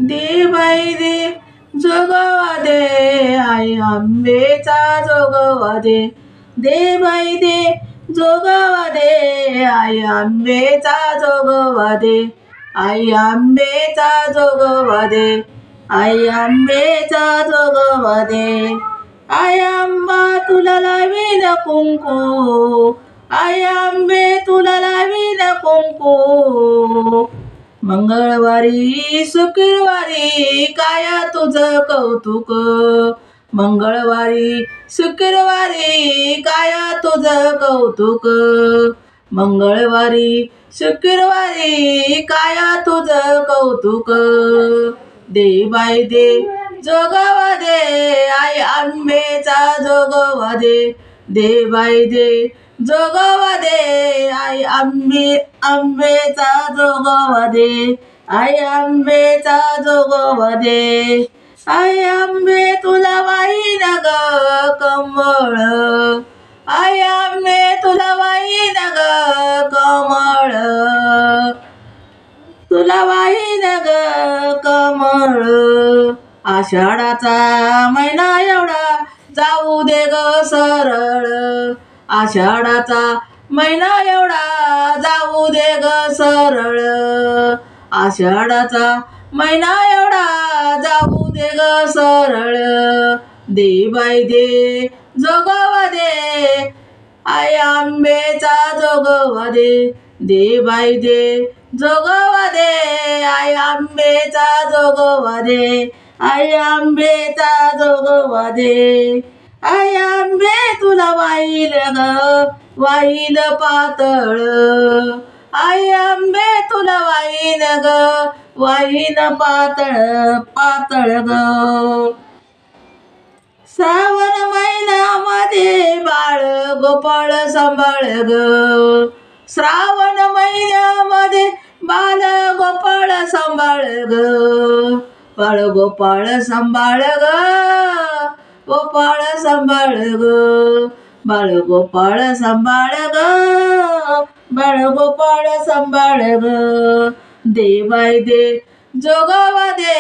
दे बाई दे जोगवा दे, आई आंबेचा जोगवा दे. दे बाई दे जोगवा दे, आई आंबेचा जोगवा दे. आई आंबेचा जोगवा दे, आई आंबेचा जोगवा दे. आई आंबा तुला लावीन कुंकू, आई आंबे तुला लावीन कुंकू. मंगळवारी शुक्रवारी काय तुझं कौतुक, मंगळवारी शुक्रवारी काय तुझं कौतुक. मंगळवारी शुक्रवारी काय तुझं कौतुक. दे बाई दे जोगवा दे, आई आंबेचा जोगवा दे. दे बाई दे जोगवा दे, आई आंबेचा जोगवा दे. आई आंबेचा जोगवा दे. आई आंबे तुला वाहीन ग कमळ, आई आंबे तुला वाहीन ग कमळ. तुला वाहीन ग कमळ. आषाढाचा महिना एवढा जाऊ दे ग सरळ, आषाढाचा महिना एवढा जाऊ दे ग सरळ. आषाढाचा महिना एवढा जाऊ दे ग सरळ. दे बाई दे जोगवा दे, आई आंबेचा जोगवा दे. दे बाई दे जोगवा दे, आई आंबेचा जोगवा दे. आई आंबेचा जोगवा दे. आई आंबे तुला वाईल ग वाईल पातळ, आई आंबे तुला वाईल ग वाईल पातळ पातळ ग. श्रावण महिन्यामध्ये बाळ गोपाळ सांभाळ ग, श्रावण महिन्यामध्ये बाळ गोपाळ सांभाळ ग. बाळ गोपाळ सांभाळ ग, गोपाळ सांभाळ ग. बाळ गोपाळ सांभाळ ग, बाळ गोपाळ सांभाळ ग. दे बाई दे जोगवा दे,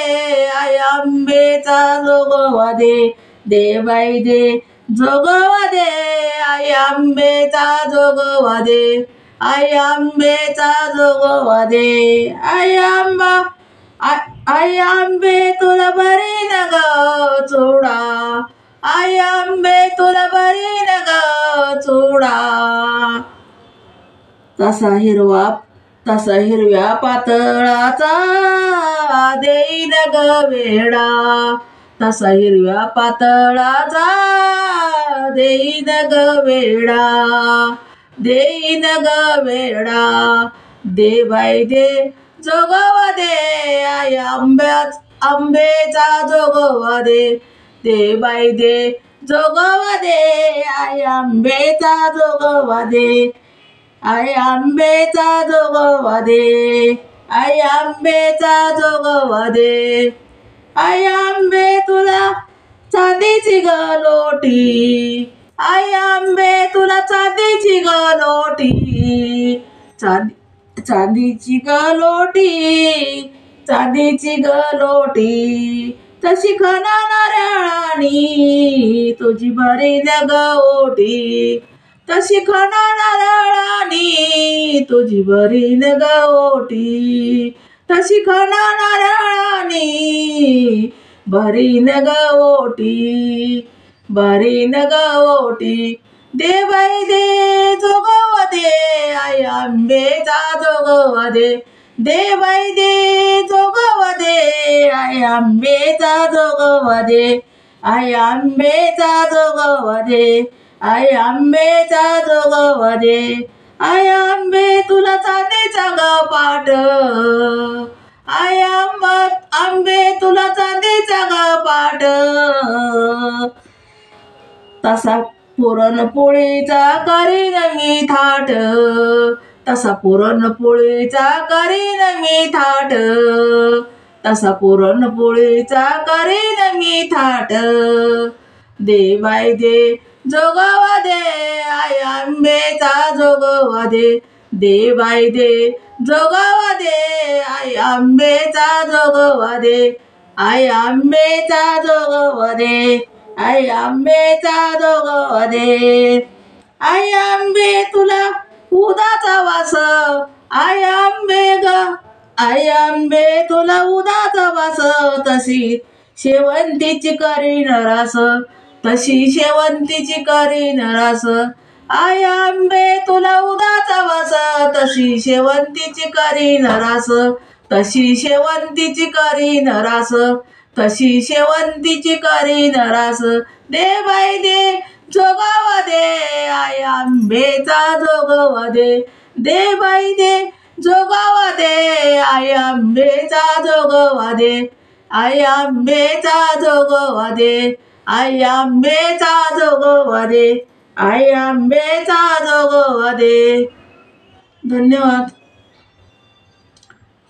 आई आंबेचा जोगवा दे. दे बाई दे जोगवा दे, आई आंबेचा जोगवा दे. आई आंबेचा जोगवा दे. आई आंबा आई आंबे तुला भरीन ग चुडा, आई आंबे तुला भरीन ग चुडा. तसा हिरव्या पातळाचा देईन ग वेडा, तसा हिरव्या पातळाचा देईन ग वेडा. देईन ग वेडा. दे बाई दे जोगवा दे, आई आंबेचा जोगवा दे. दे बाई दे जोगवा दे, आई आंबेचा जोगवा दे. आई आंबेचा जोगवा दे. आई आंबेचा जोगवा दे. आई आंबे तुला चांदीची ग लोटी, आई आंबे तुला चांदीची ग लोटी. चांदीची ग लोटी, चांदीची ग लोटी. तशी खणा नारळानी तुझी भरीन ग ओटी, तशी खणा नारळानी तुझी भरीन ग ओटी. तशी खणा नारळानी भरीन ग ओटी, भरीन ग ओटी. दे बाई दे जोगवा दे, आई आंबेचा जोगवा दे. दे बाई दे जोगवा दे, आई आंबेचा जोगवा दे. आई आंबेचा जोगवा दे. आई आंबेचा जोगवा दे. आई आंबे तुला चांदीचा ग पाट, आई आंबे तुला चांदीचा ग पाट. तसा पुरणपोळीचा करीन मी थाट, तसा पुरणपोळीचा करीन मी थाट. तसा पुरणपोळीचा करीन मी थाट. दे बाई दे जोगवा दे, आई आंबेचा जोगवा दे. दे बाई दे जोगवा दे, आई आंबेचा जोगवा दे, आई आंबेचा जोगवा दे, आई आंबेचा जोगवा दे. आई आंबे तुला उदाचा वास, आई आंबे ग, आई आंबे तुला उदाचा वास, तशी शेवंतीची करीन रास, तशी शेवंतीची करीन रास. आई आंबे तुला उदाचा वास, तशी शेवंतीची करीन रास, तशी शेवंतीची करीन रास, तशी शेवंतीची करीन रास. दे बाई दे जोगवा दे, आई आंबेचा जोगवा दे, दे बाई दे जोगवा दे, आई आंबेचा जोगवा दे, आई आंबेचा जोगवा दे, आई आंबेचा जोगवा दे, आई आंबेचा जोगवा दे. धन्यवाद.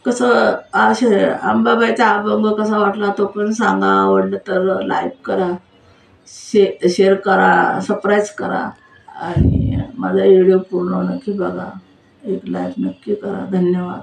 कसं अंबाबाईचा अभंग कसा वाटला तो पण सांगा. आवडलं तर लाईक करा, शेअर करा, सबस्क्राईब करा आणि माझा व्हिडिओ पूर्ण नक्की बघा. एक लाईक नक्की करा. धन्यवाद.